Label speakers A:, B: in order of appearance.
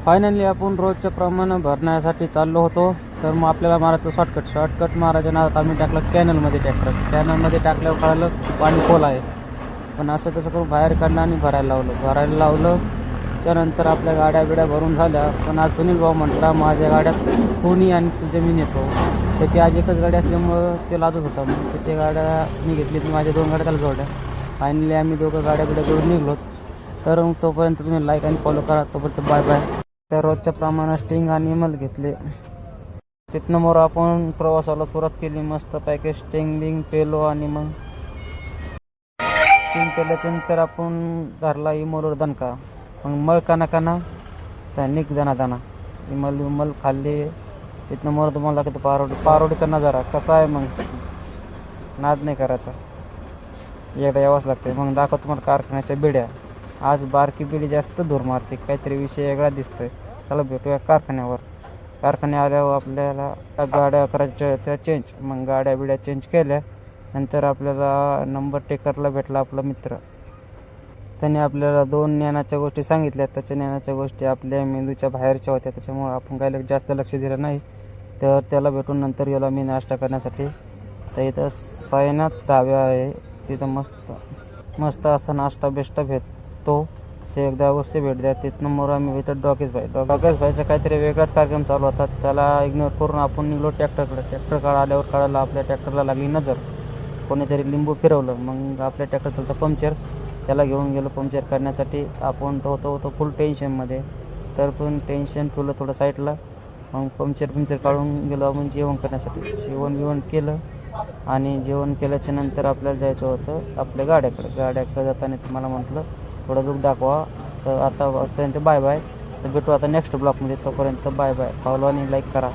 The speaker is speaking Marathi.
A: फायनली आपण रोजच्या प्रमाणे भरण्यासाठी चाललो होतो. तर मग आपल्याला मारायचं शॉर्टकट मारायच्या नादात आम्ही टाकलं कॅनलमध्ये कॅनलमध्ये टाकल्यावर कळालं पाणी खोल आहे. पण असं तसं करून बाहेर काढलं आणि भरायला लावलं. त्यानंतर आपल्या गाड्या बिड्या भरून झाल्या. पण आज सुनील भाऊ म्हटला माझ्या गाड्यात कोणी आणि तुझे मी नेतो. त्याची आज एकच गाडी असल्यामुळं ते लाजत होता. मग त्याची गाड्या मी घेतली, ती माझ्या 2 गाड्या त्याला जोडल्या. फायनली आम्ही दोघं गाड्या बिड्या जोडून निघलो. तर मग तोपर्यंत तुम्ही लाईक आणि फॉलो करा. तोपर्यंत बाय बाय. त्या रोजच्या प्रमाणात स्टिंग आणि इमल घेतले. तिथनं मोर आपण प्रवासाला सुरुवात केली. मस्त पॅके स्टिंग बिंग पेलो आणि मग स्टिंग पेल्याच्यानंतर आपण धरला इमलवर दणका. मग मळ काना त्या निक दाना इमल खाल्ली. तिथनं मोर तुम्हाला लागतं पारोडीचा नजारा कसा आहे. मग नाद नाही करायचा, एकदा यावंच लागते. मग दाखव तुम्हाला कारखान्याच्या बिड्या. आज बारकी बिडी जास्त धूर मारते, काहीतरी विषय वेगळा दिसतोय. चला भेटूया कारखान्यावर. कारखान्या आल्यावर आपल्याला गाड्या करायच्या त्या चेंज. मग गाड्या बिड्या चेंज केल्या नंतर आपल्याला नंबर टेकरला भेटला आपला मित्र. त्याने आपल्याला 2 ज्ञानाच्या गोष्टी सांगितल्या. त्याच्या ज्ञानाच्या गोष्टी आपल्या मेंदूच्या बाहेरच्या होत्या, त्याच्यामुळे आपण काही जास्त लक्ष दिलं नाही. तर त्याला भेटून नंतर गेलो मी नाश्ता करण्यासाठी. तर इथं सायनाथ ढाबा आहे, तिथं मस्त असा नाश्ता बेस्ट भेटतो. ते एकदा अवश्य भेट द्या. तिथनं मोर आम्ही इथं डॉगेश भाईचा काहीतरी वेगळाच कार्यक्रम चालू होता. त्याला इग्नोर करून आपण निघलो ट्रॅक्टरकडे. ट्रॅक्टर आल्यावर कळालं आपल्या ट्रॅक्टरला लागली नजर. कोणीतरी लिंबू फिरवलं. मग आपल्या ट्रॅक्टर चालतं पंक्चर. त्याला घेऊन गेलो पंक्चर करण्यासाठी. आपण तो होतो फुल टेन्शनमध्ये. तर पण टेन्शन ठेवलं थोडं साईडला. मग पंक्चर काढून गेलो आपण जेवण करण्यासाठी. जेवण केलं आणि जेवण केल्याच्या नंतर आपल्याला जायचं होतं आपल्या गाड्याकडे जाताना तुम्हाला म्हटलं थोडं लुक दाखवा. तर आता बाय बाय. तर भेटू आता नेक्स्ट ब्लॉगमध्ये. तोपर्यंत बाय बाय. फॉलो आणि लाईक करा.